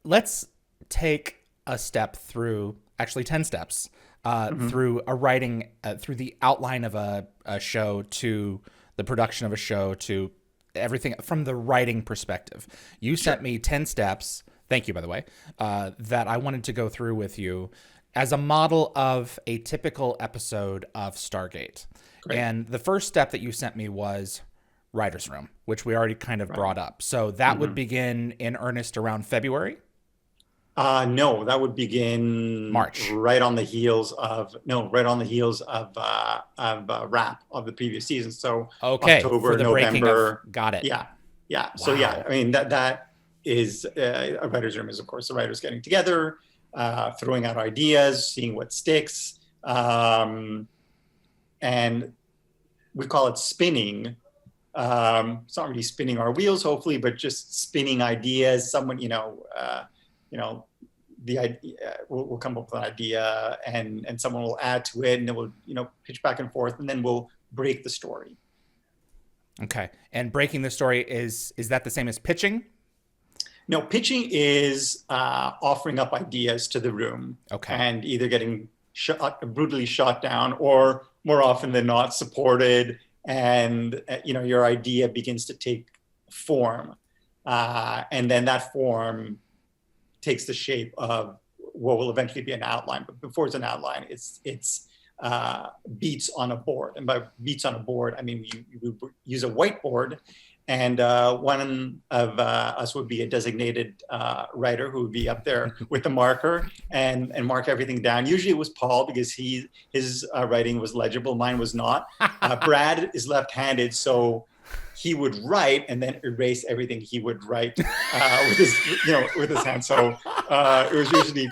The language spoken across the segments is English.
let's take a step through, actually 10 steps, through a writing, through the outline of a show to the production of a show to everything from the writing perspective. You sent me 10 steps. Thank you, by the way, that I wanted to go through with you as a model of a typical episode of Stargate. Great. And the first step that you sent me was writer's room, which we already kind of brought up. So that would begin in earnest around February? No, that would begin March. right on the heels of wrap of the previous season. So Okay, October, for the breaking November. of, got it. Yeah. Wow. So yeah, I mean that is a writer's room is of course the writers getting together, throwing out ideas, seeing what sticks, and we call it spinning. It's not really spinning our wheels, hopefully, but just spinning ideas. Someone, the idea we'll come up with an idea, and someone will add to it, and then we'll pitch back and forth, and then we'll break the story. Okay, and breaking the story is that the same as pitching? No, pitching is offering up ideas to the room, and either getting brutally shot down, or more often than not, supported, and your idea begins to take form, and then that form takes the shape of what will eventually be an outline. But before it's an outline, it's beats on a board, and by beats on a board, I mean you use a whiteboard. And one of us would be a designated writer who would be up there with the marker and mark everything down. Usually it was Paul because his writing was legible. Mine was not. Brad is left-handed, so he would write and then erase everything he would write with his hand. So it was usually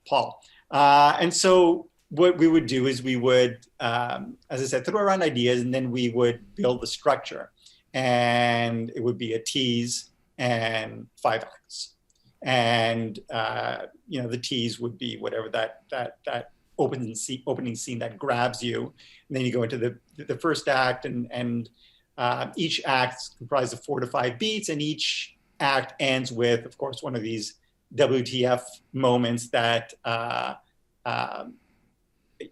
Paul. And so what we would do is we would, as I said, throw around ideas, and then we would build the structure. And it would be a tease and 5 acts. And, the tease would be whatever that opening scene that grabs you. And then you go into the first act, and each act is comprised of 4 to 5 beats, and each act ends with, of course, one of these WTF moments that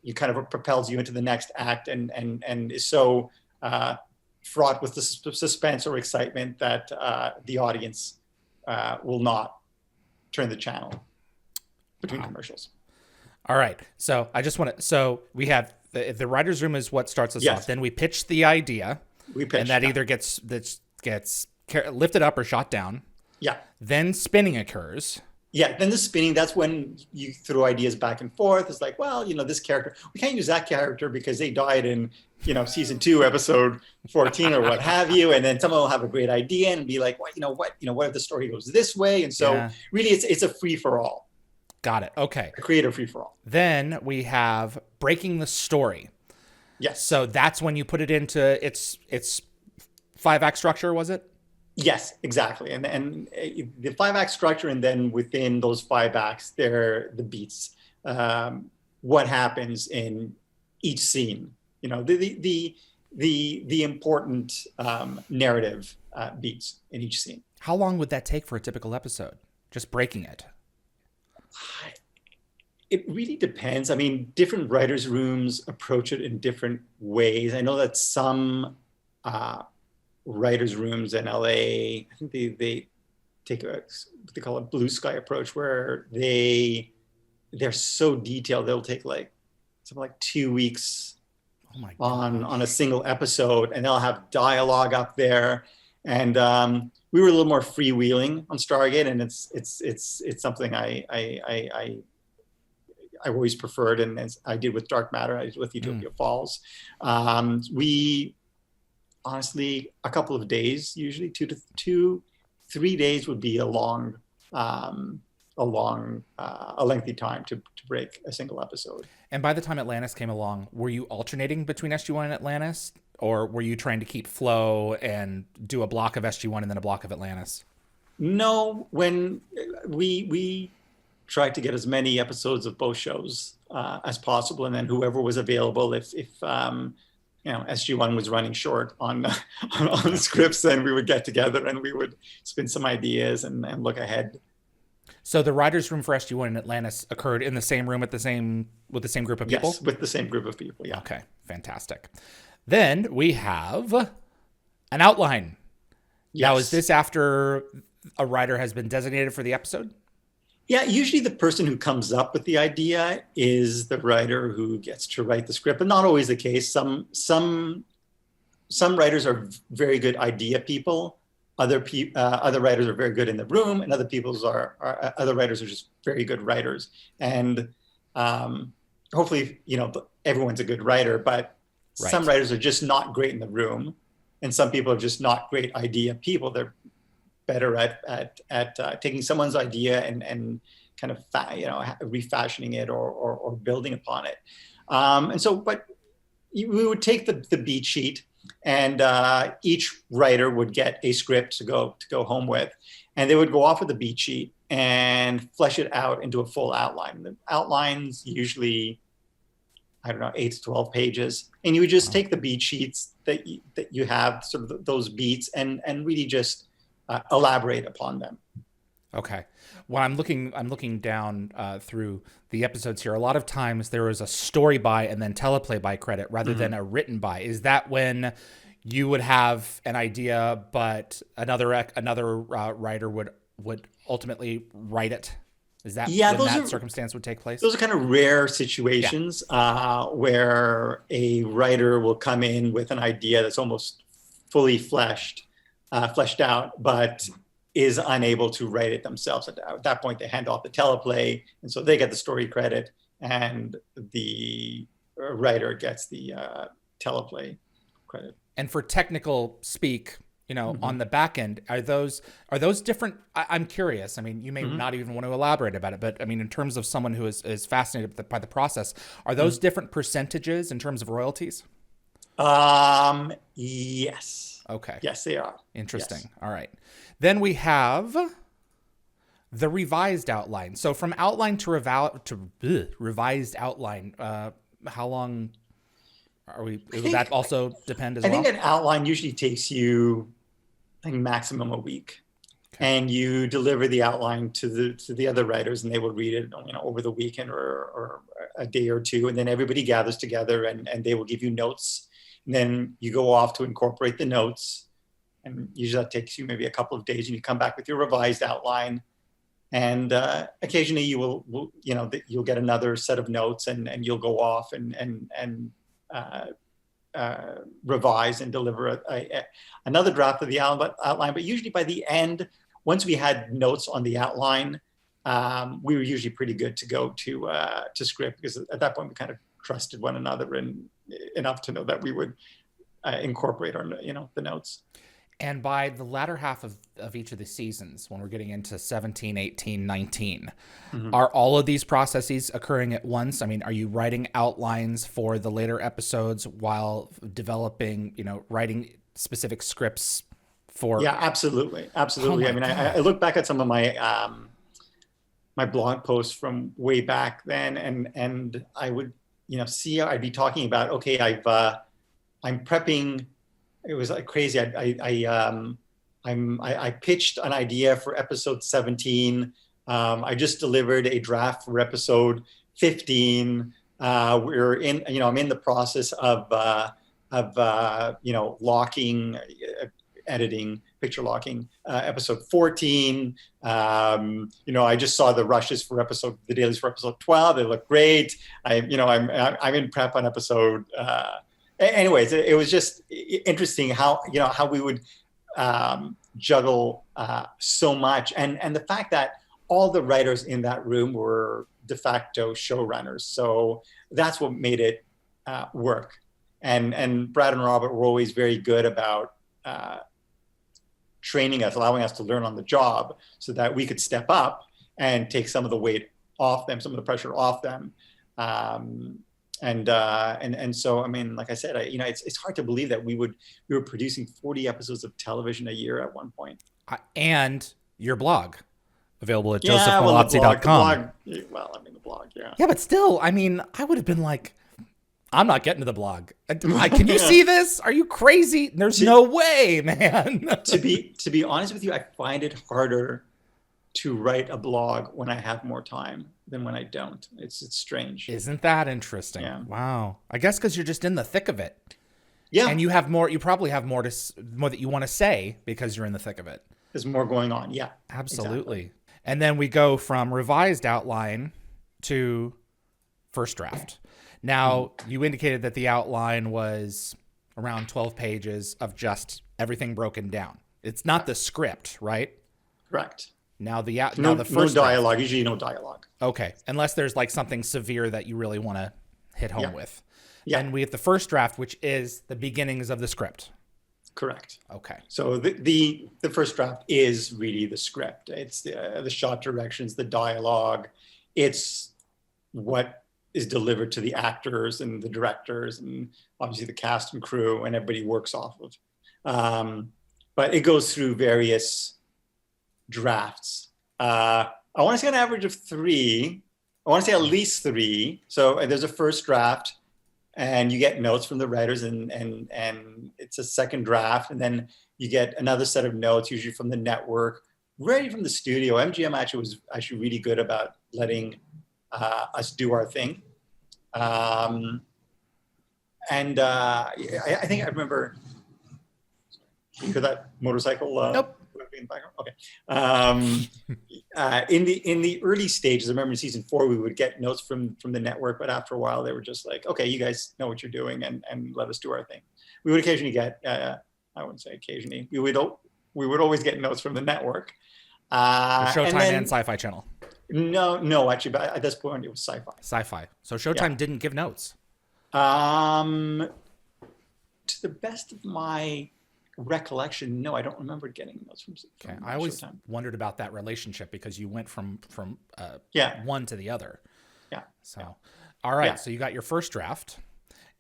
you kind of propels you into the next act, and is so fraught with the suspense or excitement that the audience will not turn the channel between commercials. All right. So I just want to. So we have the writer's room is what starts us off. Then we pitch the idea, and that either gets lifted up or shot down. Yeah. Then spinning occurs. Yeah, then the spinning, that's when you throw ideas back and forth. It's like, well, this character, we can't use that character because they died in, season 2, episode 14 or what have you. And then someone will have a great idea and be like, what if the story goes this way? And so really it's a free for all. Got it. Okay. A creative free for all. Then we have breaking the story. Yes. So that's when you put it into its 5-act structure, was it? Yes, exactly. And the 5-act structure, and then within those 5 acts, they're the beats. What happens in each scene? The important narrative beats in each scene. How long would that take for a typical episode? Just breaking it. It really depends. I mean, different writers' rooms approach it in different ways. I know that some writers' rooms in LA, I think they take what they call a blue sky approach, where they're so detailed they'll take something like 2 weeks on a single episode, and they'll have dialogue up there. And we were a little more freewheeling on Stargate, and it's something I always preferred, and as I did with Dark Matter, I did with Utopia Falls. We honestly, a couple of days, usually 2 to 3 days would be a lengthy time to break a single episode. And by the time Atlantis came along, were you alternating between SG1 and Atlantis, or were you trying to keep flow and do a block of SG1 and then a block of Atlantis? No, when we tried to get as many episodes of both shows as possible, and then whoever was available, if SG1 was running short on on scripts, then we would get together and we would spin some ideas and look ahead. So the writers' room for SG1 in Atlantis occurred in the same room with the same group of people? Yes, with the same group of people, yeah. Okay, fantastic. Then we have an outline. Yes. Now, is this after a writer has been designated for the episode? Yeah, usually the person who comes up with the idea is the writer who gets to write the script, but not always the case. Some writers are very good idea people. Other writers are very good in the room, and other writers are just very good writers. And hopefully, everyone's a good writer, but some writers are just not great in the room, and some people are just not great idea people. They're better at taking someone's idea and kind of refashioning it or building upon it. But we would take the beat sheet, and each writer would get a script to go home with, and they would go off with the beat sheet and flesh it out into a full outline. The outline's usually, 8 to 12 pages, and you would just take the beat sheets that you have, sort of those beats, and really just elaborate upon them. Okay. When I'm looking down through the episodes here, a lot of times there is a story by and then teleplay by credit rather than a written by. Is that when you would have an idea, but another writer would ultimately write it? Is that when that circumstance would take place? Those are kind of rare situations where a writer will come in with an idea that's almost fully fleshed out, but is unable to write it themselves. At that point, they hand off the teleplay, and so they get the story credit, and the writer gets the teleplay credit. And for technical speak, on the back end, are those different? I'm curious. I mean, you may not even want to elaborate about it, but I mean, in terms of someone who is fascinated by the process, are those different percentages in terms of royalties? Yes. Okay. Yes, they are. Interesting. Yes. All right. Then we have the revised outline. So from outline to revised outline, how long are we? Would that also depend as well? I think an outline usually takes you, maximum a week. Okay. And you deliver the outline to the other writers, and they will read it, over the weekend or a day or two, and then everybody gathers together and they will give you notes. And then you go off to incorporate the notes, and usually that takes you maybe a couple of days, and you come back with your revised outline. And occasionally you'll get another set of notes, and you'll go off and revise and deliver another draft of the outline. But usually by the end, once we had notes on the outline, we were usually pretty good to go to script, because at that point we kind of trusted one another and enough to know that we would incorporate our the notes. And by the latter half of each of the seasons, when we're getting into 17, 18, 19, are all of these processes occurring at once? I mean, are you writing outlines for the later episodes while developing, writing specific scripts for? Yeah, absolutely. Absolutely. Oh, I look back at some of my my blog posts from way back then, and I would see, I'd be talking about, okay, I'm prepping. It was like crazy. I pitched an idea for episode 17. I just delivered a draft for episode 15. I'm in the process of locking, editing, picture locking episode 14. I just saw the rushes for the dailies for episode 12. They look great. I'm in prep on episode. Anyways, it was just interesting how we would juggle so much, and the fact that all the writers in that room were de facto showrunners. So that's what made it work. And Brad and Robert were always very good about training us, allowing us to learn on the job, so that we could step up and take some of the weight off them, some of the pressure off them. And so, like I said, it's hard to believe that we were producing 40 episodes of television a year at one point. And your blog, available at josephmallozzi.com. The blog, yeah. Yeah, but still, I would have been like, I'm not getting to the blog. Can you see this? Are you crazy? There's no way, man. to be honest with you, I find it harder to write a blog when I have more time than when I don't. It's strange. Isn't that interesting? Yeah. Wow. I guess because you're just in the thick of it. Yeah. And you have more. You probably have more that you want to say because you're in the thick of it. There's more going on. Yeah. Absolutely. Exactly. And then we go from revised outline to first draft. Now, you indicated that the outline was around 12 pages of just everything broken down. It's not the script, right? Correct. Now the first no dialogue. Usually no dialogue. Okay, unless there's like something severe that you really want to hit home with. Yeah. And we have the first draft, which is the beginnings of the script. Correct. Okay. So the first draft is really the script. It's the shot directions, the dialogue. It's what is delivered to the actors and the directors and obviously the cast and crew, and everybody works off of. But it goes through various drafts. I want to say an average of 3. I want to say at least 3. So there's a first draft, and you get notes from the writers, and it's a second draft, and then you get another set of notes, usually from the network, ready from the studio. MGM actually was really good about letting us do our thing. I think I remember. You hear that motorcycle? Nope. In the background? Okay. In the early stages, I remember in season 4, we would get notes from the network, but after a while, they were just like, okay, you guys know what you're doing, and let us do our thing. We would occasionally get, I wouldn't say occasionally, we would always get notes from the network. Showtime and Sci-Fi Channel. No, actually, but at this point, it was Sci-Fi. Sci-Fi. So Showtime didn't give notes. To the best of my recollection, no, I don't remember getting notes from I always wondered about that relationship because you went from one to the other. Yeah. So, all right. Yeah. So you got your first draft,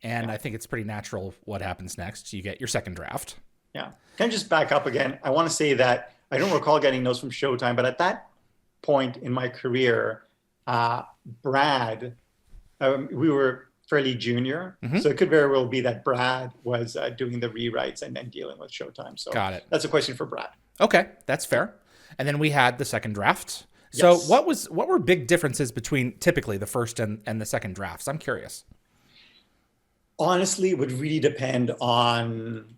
and I think it's pretty natural what happens next. You get your second draft. Yeah. Can I just back up again? I want to say that I don't recall getting notes from Showtime, but at that point in my career, Brad, we were fairly junior, so it could very well be that Brad was doing the rewrites and then dealing with Showtime. So got it. That's a question for Brad. Okay, that's fair. And then we had the second draft. So yes. What were big differences between typically the first and the second drafts? I'm curious. Honestly, it would really depend on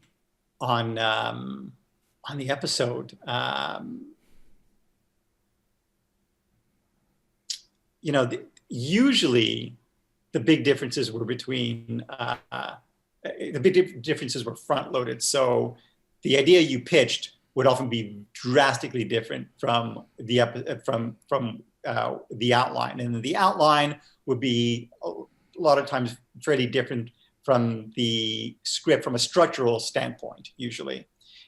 the episode. Usually the big differences were between differences were front loaded. So the idea you pitched would often be drastically different from the outline, and the outline would be a lot of times fairly different from the script from a structural standpoint, usually,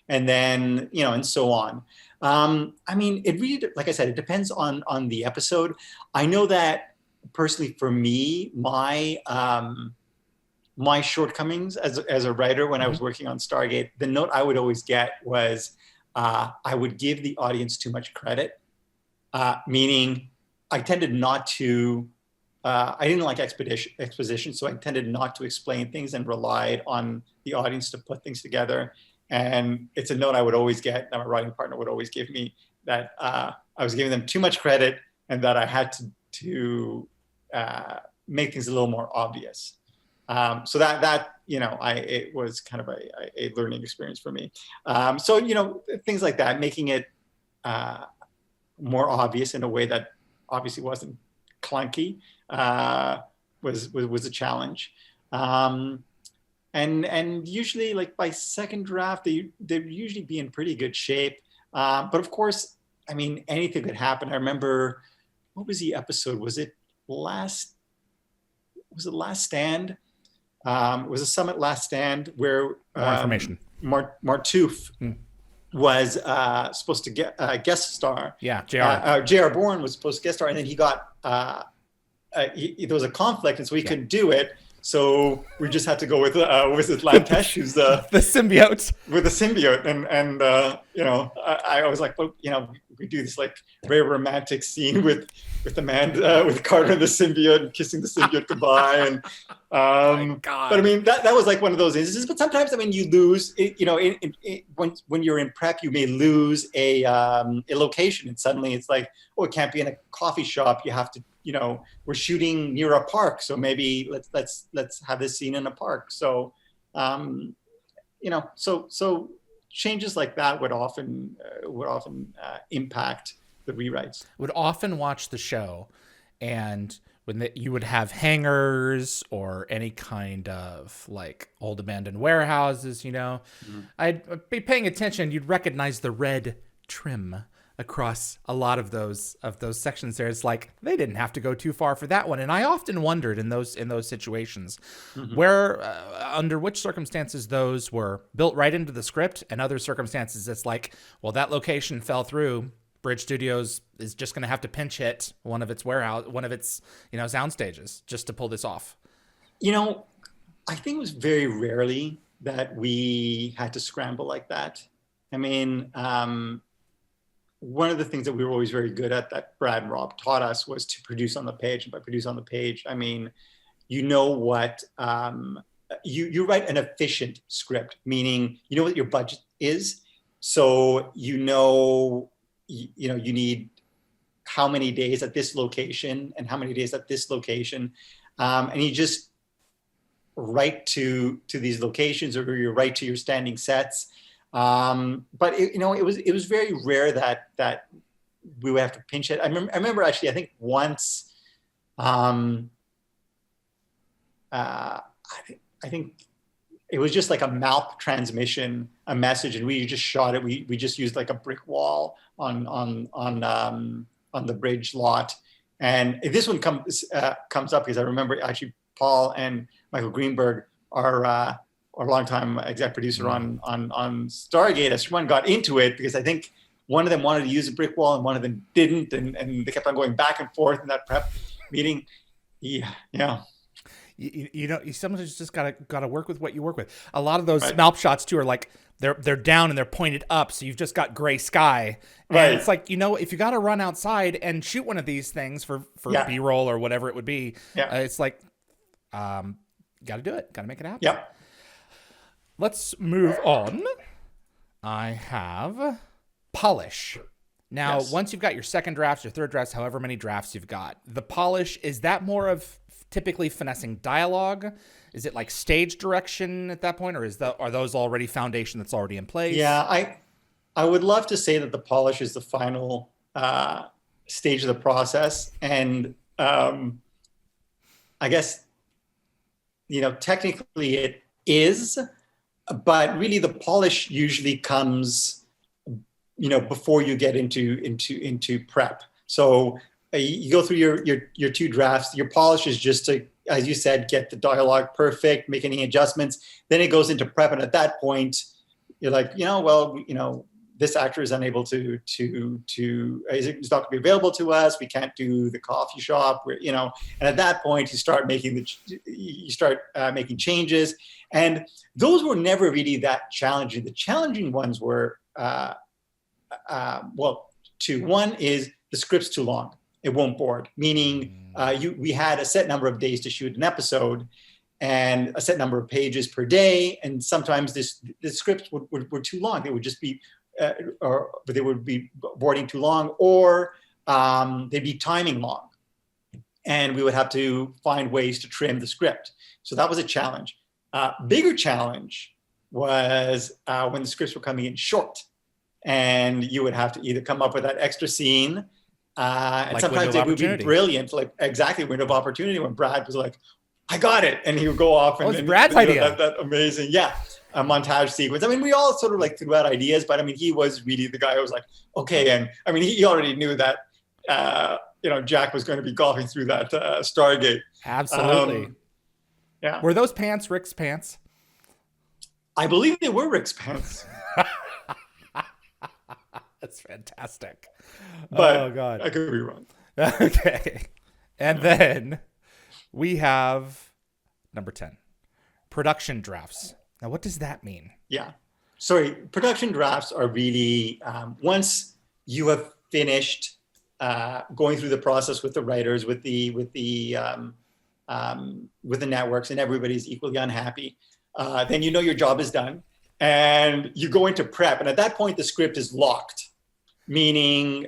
and then and so on. It really, like I said, it depends on the episode. I know that personally, for me, my shortcomings as a writer when I was working on Stargate, the note I would always get was I would give the audience too much credit, meaning I tended not to. I didn't like exposition, so I tended not to explain things and relied on the audience to put things together. And it's a note I would always get, that my writing partner would always give me, that I was giving them too much credit and that I had to make things a little more obvious. So it was kind of a learning experience for me. Things like that, making it more obvious in a way that obviously wasn't clunky, was a challenge. And usually, like by second draft, they'd usually be in pretty good shape. But of course, anything could happen. I remember, what was the episode? Was it Last Stand? It was a Summit Last Stand where more information. Martouf was supposed to get guest star. Yeah, JR. JR Bourne was supposed to guest star, and then he got there was a conflict, and so he couldn't do it. So we just had to go with Lantesh, who's the symbiote. With the symbiote, and I was like, well, we do this like very romantic scene with the man with Carter and the symbiote and kissing the symbiote goodbye, and My God. But I mean, that was like one of those instances. But sometimes, I mean, you lose. When you're in prep, you may lose a location, and suddenly it's like, oh, it can't be in a coffee shop. You have to, we're shooting near a park, so maybe let's have this scene in a park. So, so changes like that would often impact the rewrites. Would often watch the show, and when you would have hangars or any kind of like old abandoned warehouses, I'd be paying attention. You'd recognize the red trim across a lot of those sections there. It's like they didn't have to go too far for that one. And I often wondered in those situations where under which circumstances those were built right into the script, and other circumstances it's like, well, that location fell through. Bridge Studios is just going to have to pinch hit one of its sound stages just to pull this off. I think it was very rarely that we had to scramble like that. I mean, one of the things that we were always very good at, that Brad and Rob taught us, was to produce on the page. And by produce on the page, I mean, what you write an efficient script, meaning you know what your budget is. So you need how many days at this location and how many days at this location. And you just write to these locations, or you write to your standing sets. But it was very rare that we would have to pinch it. I remember actually, I think once, I think it was just like a malp transmission, a message, and we just shot it. We just used like a brick wall on the bridge lot. And this one comes up because I remember actually Paul and Michael Greenberg are our longtime exec producer on Stargate. As one got into it because I think one of them wanted to use a brick wall and one of them didn't, and they kept on going back and forth in that prep meeting. Yeah. You sometimes just gotta work with what you work with. A lot of those malp shots too are like they're down and they're pointed up, so you've just got gray sky. And it's like, if you got to run outside and shoot one of these things for B-roll or whatever it would be, it's like, got to do it, got to make it happen. Yep. Let's move on. I have polish. Now, once you've got your second drafts, your third drafts, however many drafts you've got, the polish, is that more of typically finessing dialogue? Is it like stage direction at that point, or are those already foundation that's already in place? Yeah, I would love to say that the polish is the final stage of the process, and I guess technically it is, but really the polish usually comes before you get into prep. So you go through your two drafts. Your polish is just to, as you said, get the dialogue perfect, make any adjustments. Then it goes into prep, and at that point, you're like, this actor is unable to it's not going to be available to us. We can't do the coffee shop, and at that point, you start making changes, and those were never really that challenging. The challenging ones were, two. One is the script's too long. It won't board, meaning we had a set number of days to shoot an episode and a set number of pages per day. And sometimes the scripts were too long. They would just be, they would be boarding too long, or they'd be timing long. And we would have to find ways to trim the script. So that was a challenge. Bigger challenge was when the scripts were coming in short, and you would have to either come up with that extra scene, and sometimes it would be brilliant, like exactly window of opportunity, when Brad was like, I got it. And he would go off. And Brad's idea. That amazing. Yeah. A montage sequence. I mean, we all sort of like threw out ideas, but I mean, he was really the guy who was like, okay. And I mean, he already knew that, Jack was going to be golfing through that Stargate. Absolutely. Yeah. Were those pants Rick's pants? I believe they were Rick's pants. That's fantastic. But oh God, I could be wrong. Okay. And then we have number 10, production drafts. Now, what does that mean? Yeah. Sorry. Production drafts are really, once you have finished going through the process with the writers, with the with the networks and everybody's equally unhappy, then you know your job is done. And you go into prep. And at that point, the script is locked, meaning,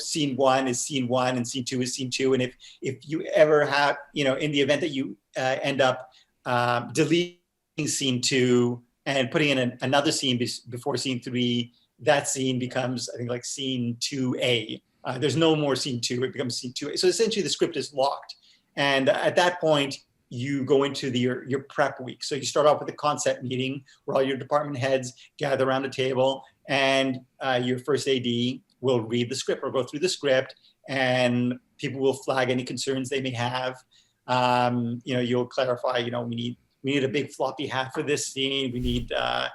scene 1 is scene 1 and scene 2 is scene 2. And if you ever have, in the event that you end up deleting scene 2 and putting in another scene before scene 3, that scene becomes, I think, like scene 2A. There's no more scene 2, it becomes scene 2A. So essentially the script is locked. And at that point, you go into your prep week. So you start off with a concept meeting where all your department heads gather around a table, and your first AD will read the script or go through the script, and people will flag any concerns they may have. You'll clarify, we need a big floppy hat for this scene. We need, a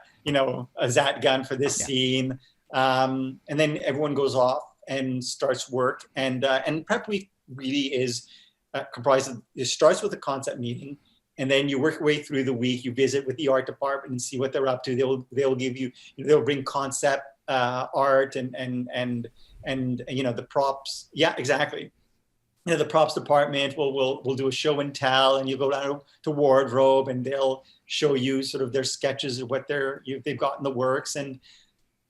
Zat gun for this scene. And then everyone goes off and starts work. And prep week really is comprised of, it starts with a concept meeting, and then you work your way through the week. You visit with the art department and see what they're up to. They'll give you, they'll bring concept art and the props. Yeah, exactly. The props department will do a show and tell, and you go down to wardrobe, and they'll show you sort of their sketches of what they've got in the works. And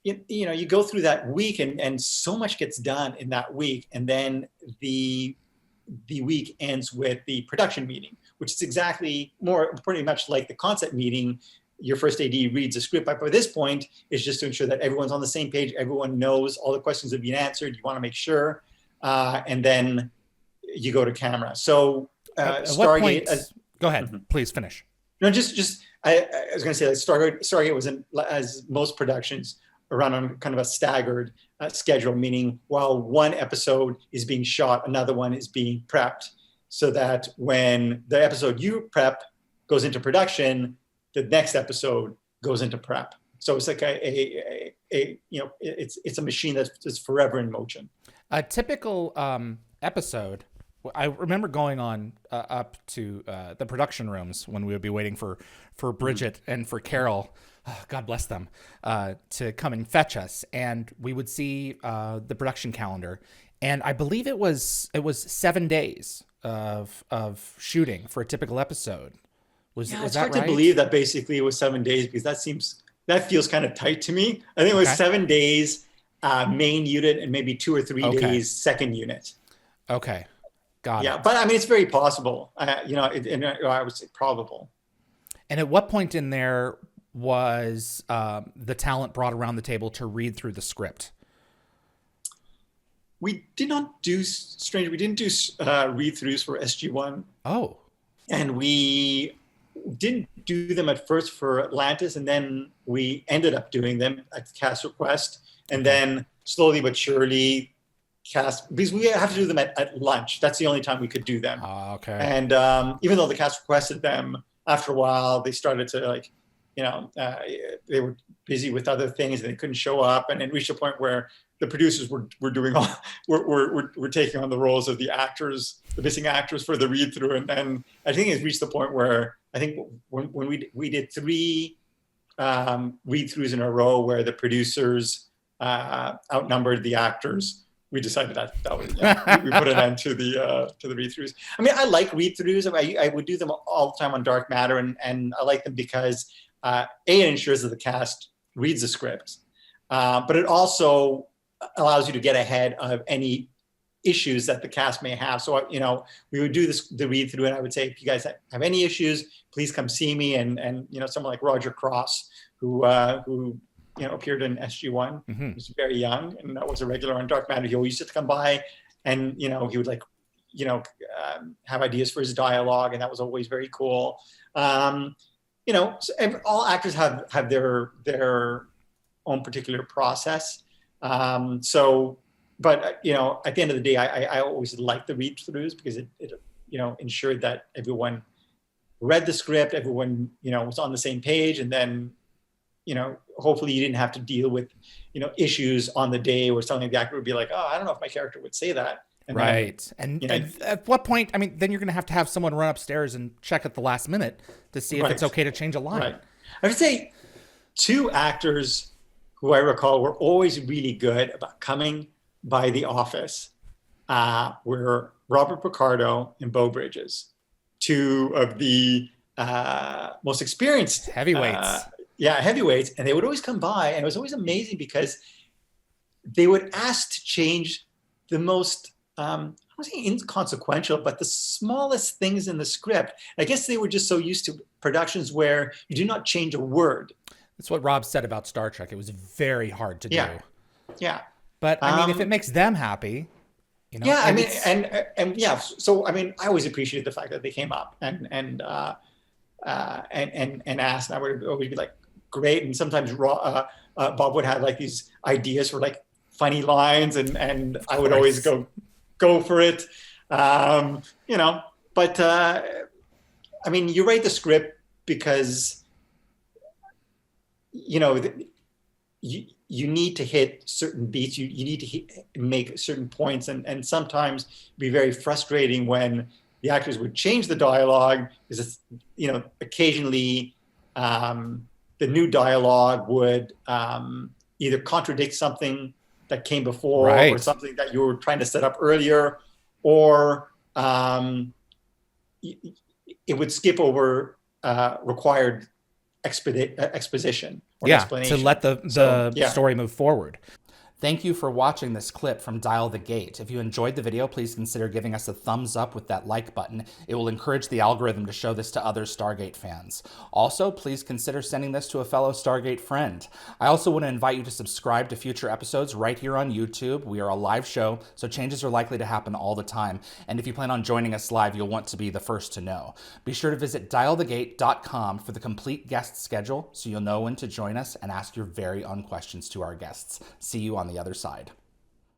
you go through that week, and so much gets done in that week. And then the week ends with the production meeting, which is pretty much like the concept meeting. Your first AD reads a script, but by this point, it's just to ensure that everyone's on the same page. Everyone knows all the questions have been answered. You want to make sure, and then you go to camera. So Stargate. Go ahead, please finish. No, just I was going to say that Stargate was as most productions run on kind of a staggered schedule, meaning while one episode is being shot, another one is being prepped, so that when the episode you prep goes into production, the next episode goes into prep. So it's like it's a machine that's forever in motion. A typical episode. I remember going on up to the production rooms when we would be waiting for Bridget and for Carol, God bless them, to come and fetch us, and we would see the production calendar, and I believe it was 7 days of shooting for a typical episode. Was it's that hard right? to believe that basically it was 7 days, because that feels kind of tight to me. I think it was 7 days main unit and maybe 2 or 3 days second unit. Okay. Got it. But I mean, it's very possible. I would say probable. And at what point in there was the talent brought around the table to read through the script? We did not do We didn't do read-throughs for SG-1. Oh. And we didn't do them at first for Atlantis, and then we ended up doing them at cast request, and then slowly but surely cast, because we have to do them at lunch. That's the only time we could do them. Okay. And even though the cast requested them, after a while they started to they were busy with other things and they couldn't show up, and it reached a point where the producers were doing all we're taking on the roles of the actors, the missing actors, for the read through, and I think it's reached the point where I think when we did 3 read throughs in a row where the producers outnumbered the actors, we decided that was, we put an end to the read-throughs. I mean, I like read-throughs. I would do them all the time on Dark Matter, and I like them because it ensures that the cast reads the script, but it also allows you to get ahead of any issues that the cast may have. So we would do the read-through, and I would say, if you guys have any issues, please come see me. And someone like Roger Cross, who appeared in SG-1. Mm-hmm. He was very young, and that was a regular on Dark Matter. He always used to come by, and he would have ideas for his dialogue, and that was always very cool. So all actors have their own particular process. But at the end of the day, I always liked the read-throughs, because it ensured that everyone read the script, everyone was on the same page, and then hopefully you didn't have to deal with, issues on the day where suddenly the actor would be like, oh, I don't know if my character would say that. And right. Then, and at what point, I mean, then you're going to have someone run upstairs and check at the last minute to see if it's okay to change a line. Right. I would say 2 actors who I recall were always really good about coming by the office were Robert Picardo and Beau Bridges, two of the most experienced heavyweights. Heavyweights. And they would always come by, and it was always amazing because they would ask to change the most, I don't say inconsequential, but the smallest things in the script. I guess they were just so used to productions where you do not change a word. That's what Rob said about Star Trek. It was very hard to do. Yeah. But I mean, if it makes them happy, you know. Yeah, I mean, and yeah. So I mean, I always appreciated the fact that they came up and asked. And I would always be like, great. And sometimes Bob would have like these ideas for like funny lines, and I would always go for it. You know, but I mean, you write the script because you know you need to hit certain beats. You need to make certain points, and sometimes it'd be very frustrating when the actors would change the dialogue because it's, you know, occasionally the new dialogue would either contradict something that came before, or something that you were trying to set up earlier, or it would skip over required exposition or explanation. To let the story move forward. Thank you for watching this clip from Dial the Gate. If you enjoyed the video, please consider giving us a thumbs up with that like button. It will encourage the algorithm to show this to other Stargate fans. Also, please consider sending this to a fellow Stargate friend. I also want to invite you to subscribe to future episodes right here on YouTube. We are a live show, so changes are likely to happen all the time. And if you plan on joining us live, you'll want to be the first to know. Be sure to visit dialthegate.com for the complete guest schedule so you'll know when to join us and ask your very own questions to our guests. See you on the other side.